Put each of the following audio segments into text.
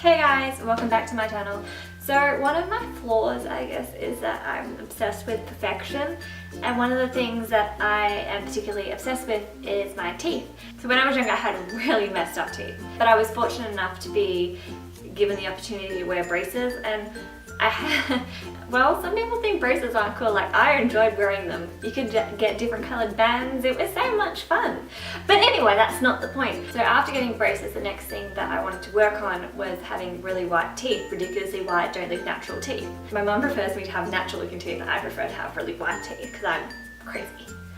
Hey guys, welcome back to my channel. So one of my flaws, I guess, is that I'm obsessed with perfection, and one of the things that I am particularly obsessed with is my teeth. So when I was younger I had really messed up teeth, but I was fortunate enough to be given the opportunity to wear braces, and I had, well, some people think braces aren't cool. Like, I enjoyed wearing them. You could get different colored bands. It was so much fun. But anyway, that's not the point. So after getting braces, the next thing that I wanted to work on was having really white teeth, ridiculously white, don't look natural teeth. My mum prefers me to have natural looking teeth, and I prefer to have really white teeth because I'm crazy.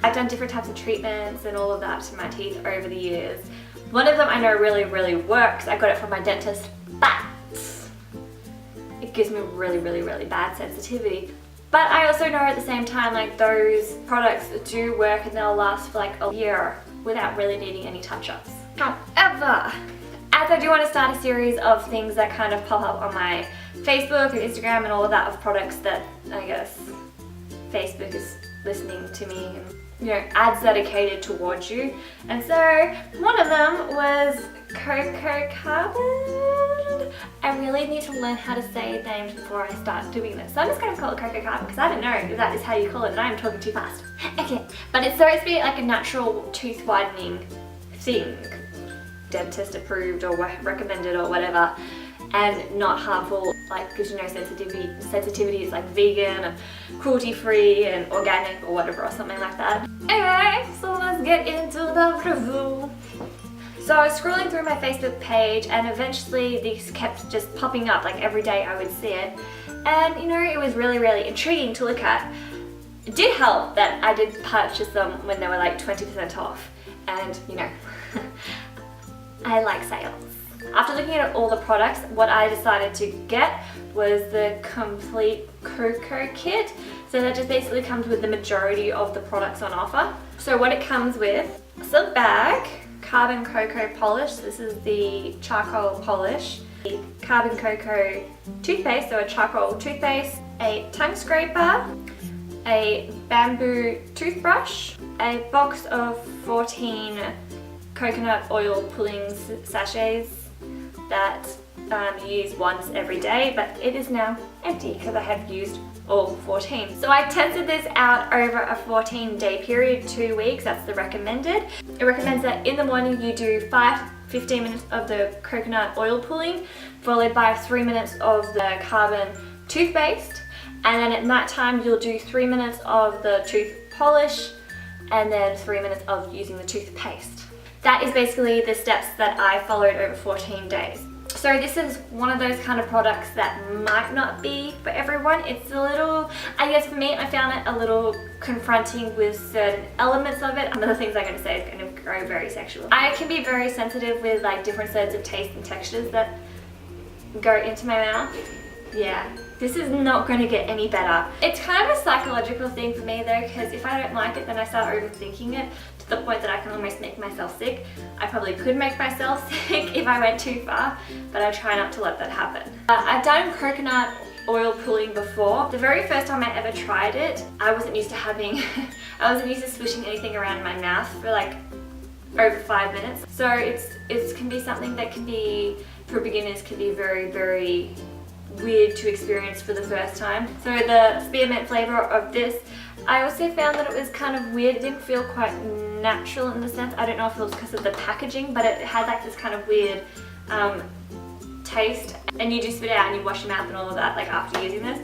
I've done different types of treatments and all of that to my teeth over the years. One of them I know really works. I got it from my dentist, but it gives me really bad sensitivity. But I also know at the same time, like, those products do work and they'll last for like a year without really needing any touch-ups. However, as I do want to start a series of things that kind of pop up on my Facebook and Instagram and all of that, of products that I guess Facebook is listening to me, and you know, ads that are catered towards you. And so one of them was Coco Carbon. I really need to learn how to say names before I start doing this. So I'm just going to call it Coco Carbon because I don't know if that is how you call it and I'm talking too fast. Okay, but it's supposed to be like a natural tooth whitening thing. Dentist approved or recommended or whatever, and not harmful, like gives you no sensitivity. It's like vegan and cruelty free and organic or whatever, or something like that. Anyway, so let's get into the review. So I was scrolling through my Facebook page and eventually these kept just popping up, like every day I would see it, and you know, it was really intriguing to look at. It did help that I did purchase them when they were like 20% off, and you know, I like sales. After looking at all the products, what I decided to get was the complete Coco Kit. So that just basically comes with the majority of the products on offer. So what it comes with: a silk bag, carbon cocoa polish, this is the charcoal polish, a carbon cocoa toothpaste, so a charcoal toothpaste, a tongue scraper, a bamboo toothbrush, a box of 14 coconut oil pulling sachets that you use once every day, but it is now empty because I have used all 14. So I tested this out over a 14-day period, 2 weeks, that's the recommended. It recommends that in the morning you do 15 minutes of the coconut oil pulling, followed by 3 minutes of the carbon toothpaste, and then at night time you'll do 3 minutes of the tooth polish, and then 3 minutes of using the toothpaste. That is basically the steps that I followed over 14 days. So this is one of those kind of products that might not be for everyone. It's a little, I guess for me, I found it a little confronting with certain elements of it. One of the things I'm going to say is going to grow very sexual. I can be very sensitive with like different sorts of tastes and textures that go into my mouth. Yeah, this is not going to get any better. It's kind of a psychological thing for me though, because if I don't like it, then I start overthinking it to the point that I can almost make myself sick. I probably could make myself sick if I went too far, but I try not to let that happen. I've done coconut oil pulling before. The very first time I ever tried it, I wasn't used to having, I wasn't used to swishing anything around in my mouth for like over 5 minutes. So it can be something that can be, for beginners, can be very weird to experience for the first time. So the spearmint flavor of this, I also found that it was kind of weird. It didn't feel quite natural in the sense. I don't know if it was because of the packaging, but it had like this kind of weird taste. And you do spit it out and you wash your mouth and all of that like after using this,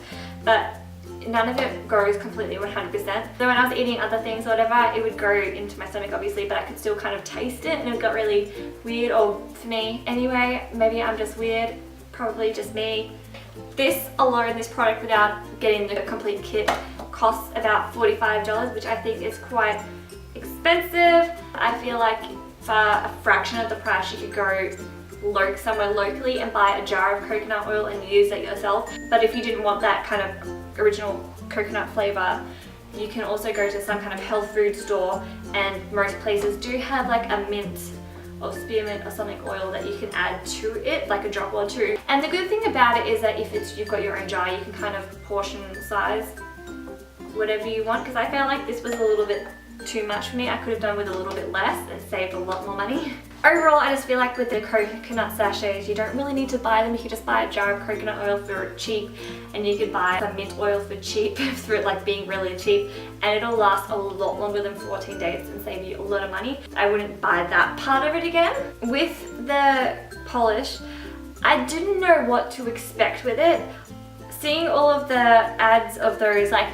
but none of it goes completely 100%. So when I was eating other things or whatever, it would go into my stomach obviously, but I could still kind of taste it, and it got really weird, or for me anyway, maybe I'm just weird, probably just me. This alone, this product without getting the complete kit, costs about $45, which I think is quite expensive. I feel like for a fraction of the price you could go somewhere locally and buy a jar of coconut oil and use it yourself. But if you didn't want that kind of original coconut flavor, you can also go to some kind of health food store, and most places do have like a mint or spearmint or something oil that you can add to it, like a drop or two. And the good thing about it is that if you've got your own jar, you can kind of portion size whatever you want, because I felt like this was a little bit too much for me. I could have done with a little bit less and saved a lot more money. Overall, I just feel like with the coconut sachets, you don't really need to buy them. You can just buy a jar of coconut oil for cheap, and you could buy some mint oil for cheap for it like being really cheap, and it'll last a lot longer than 14 days and save you a lot of money. I wouldn't buy that part of it again. With the polish, I didn't know what to expect with it. Seeing all of the ads of those like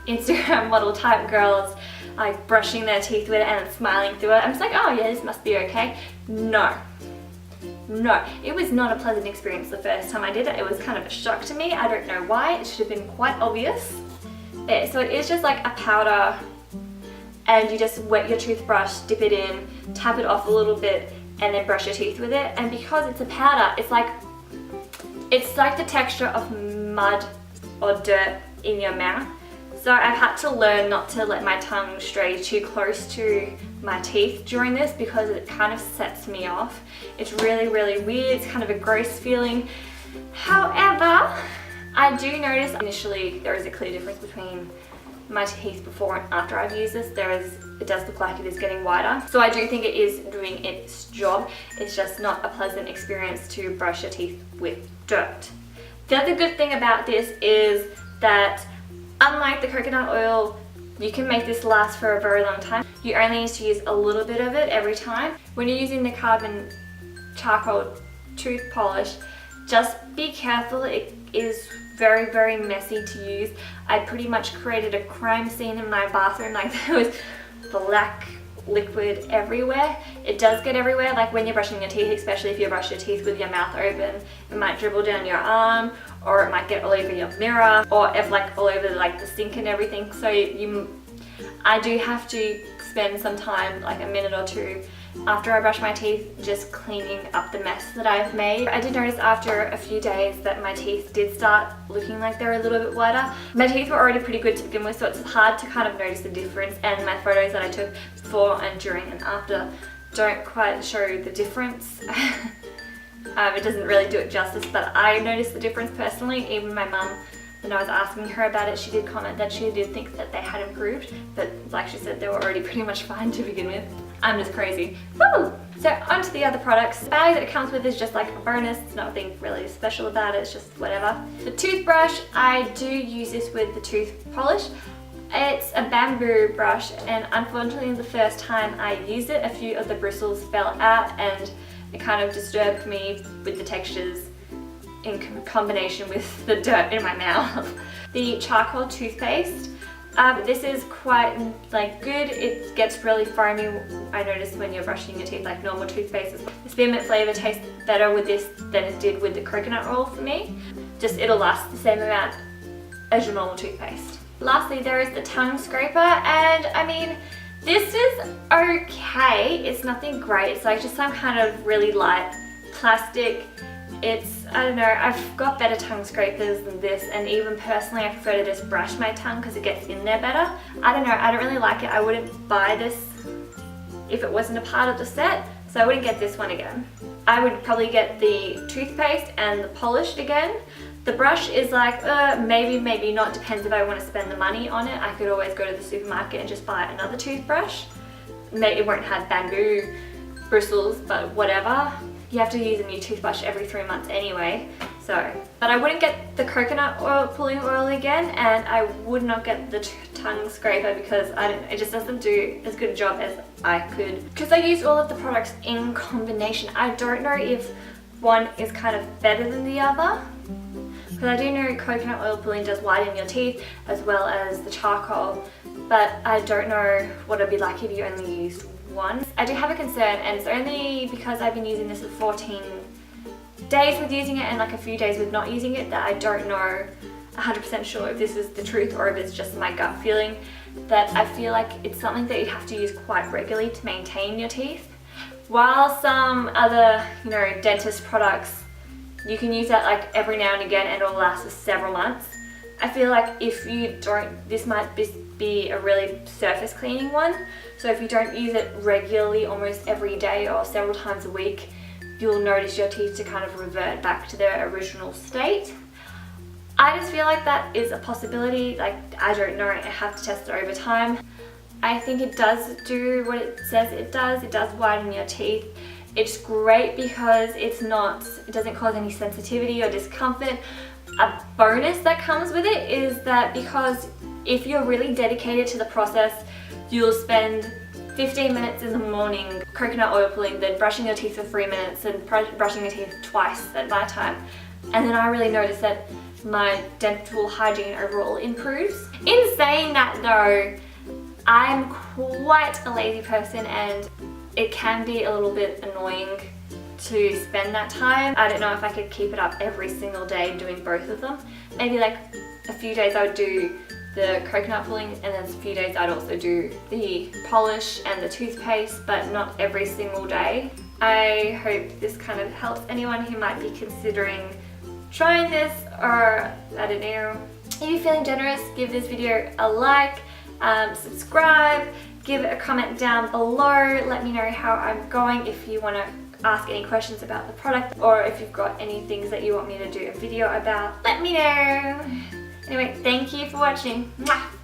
Instagram model type girls like brushing their teeth with it and smiling through it, I'm just like, oh yeah, this must be okay. No, it was not a pleasant experience the first time I did it. It was kind of a shock to me. I don't know why. It should have been quite obvious. Yeah, so it is just like a powder, and you just wet your toothbrush, dip it in, tap it off a little bit, and then brush your teeth with it. And because it's a powder, it's like the texture of mud or dirt in your mouth. So I've had to learn not to let my tongue stray too close to my teeth during this, because it kind of sets me off. It's really, really weird. It's kind of a gross feeling. However, I do notice initially there is a clear difference between my teeth before and after I've used this. It does look like it is getting whiter. So I do think it is doing its job. It's just not a pleasant experience to brush your teeth with dirt. The other good thing about this is that unlike the coconut oil, you can make this last for a very long time. You only need to use a little bit of it every time. When you're using the carbon charcoal tooth polish, just be careful. It is very, very messy to use. I pretty much created a crime scene in my bathroom. Like, there was black liquid everywhere. It does get everywhere, like when you're brushing your teeth, especially if you brush your teeth with your mouth open. It might dribble down your arm, or it might get all over your mirror, or if like all over like the sink and everything. So I do have to spend some time, like a minute or two after I brush my teeth, just cleaning up the mess that I've made. I did notice after a few days that my teeth did start looking like they're a little bit whiter. My teeth were already pretty good to begin with, so it's hard to kind of notice the difference, and my photos that I took before and during and after don't quite show the difference. It doesn't really do it justice, but I noticed the difference personally. Even my mum, when I was asking her about it, she did comment that she did think that they had improved, but like she said, they were already pretty much fine to begin with. I'm just crazy. Woo! So onto the other products. The bag that it comes with is just like a bonus. It's nothing really special about it, it's just whatever. The toothbrush, I do use this with the tooth polish. It's a bamboo brush, and unfortunately the first time I used it, a few of the bristles fell out, and it kind of disturbed me with the textures in combination with the dirt in my mouth. The charcoal toothpaste, this is quite like good. It gets really foamy, I noticed, when you're brushing your teeth like normal toothpaste. The spearmint flavour tastes better with this than it did with the coconut oil for me. Just it'll last the same amount as your normal toothpaste. Lastly, there is the tongue scraper, and I mean, this is okay. It's nothing great. It's like just some kind of really light plastic. It's, I don't know, I've got better tongue scrapers than this, and even personally I prefer to just brush my tongue because it gets in there better. I don't know, I don't really like it. I wouldn't buy this if it wasn't a part of the set, so I wouldn't get this one again. I would probably get the toothpaste and the polish again. The brush is like, maybe, maybe not, depends if I want to spend the money on it. I could always go to the supermarket and just buy another toothbrush. Maybe it won't have bamboo bristles, but whatever. You have to use a new toothbrush every 3 months anyway, so. But I wouldn't get the coconut oil pulling oil again, and I would not get the tongue scraper because it just doesn't do as good a job as I could. Because I use all of the products in combination, I don't know if one is kind of better than the other. Because I do know coconut oil pulling does whiten your teeth as well as the charcoal, but I don't know what it'd be like if you only used one. I do have a concern, and it's only because I've been using this for 14 days with using it and like a few days with not using it that I don't know 100% sure if this is the truth or if it's just my gut feeling, that I feel like it's something that you have to use quite regularly to maintain your teeth. While some other, you know, dentist products, you can use that like every now and again and it'll last for several months. I feel like if you don't, this might be a really surface cleaning one. So if you don't use it regularly, almost every day or several times a week, you'll notice your teeth to kind of revert back to their original state. I just feel like that is a possibility. Like, I don't know, I have to test it over time. I think it does do what it says it does. It does whiten your teeth. It's great because it doesn't cause any sensitivity or discomfort. A bonus that comes with it is that because if you're really dedicated to the process, you'll spend 15 minutes in the morning coconut oil pulling, then brushing your teeth for 3 minutes, and brushing your teeth twice at night time. And then I really noticed that my dental hygiene overall improves. In saying that though, I'm quite a lazy person and it can be a little bit annoying to spend that time. I don't know if I could keep it up every single day doing both of them. Maybe like a few days I would do the coconut pulling, and then a few days I'd also do the polish and the toothpaste, but not every single day. I hope this kind of helps anyone who might be considering trying this, or I don't know. If you're feeling generous, give this video a like, subscribe, give it a comment down below. Let me know how I'm going. If you want to ask any questions about the product, or if you've got any things that you want me to do a video about, let me know. Anyway, thank you for watching. Mwah!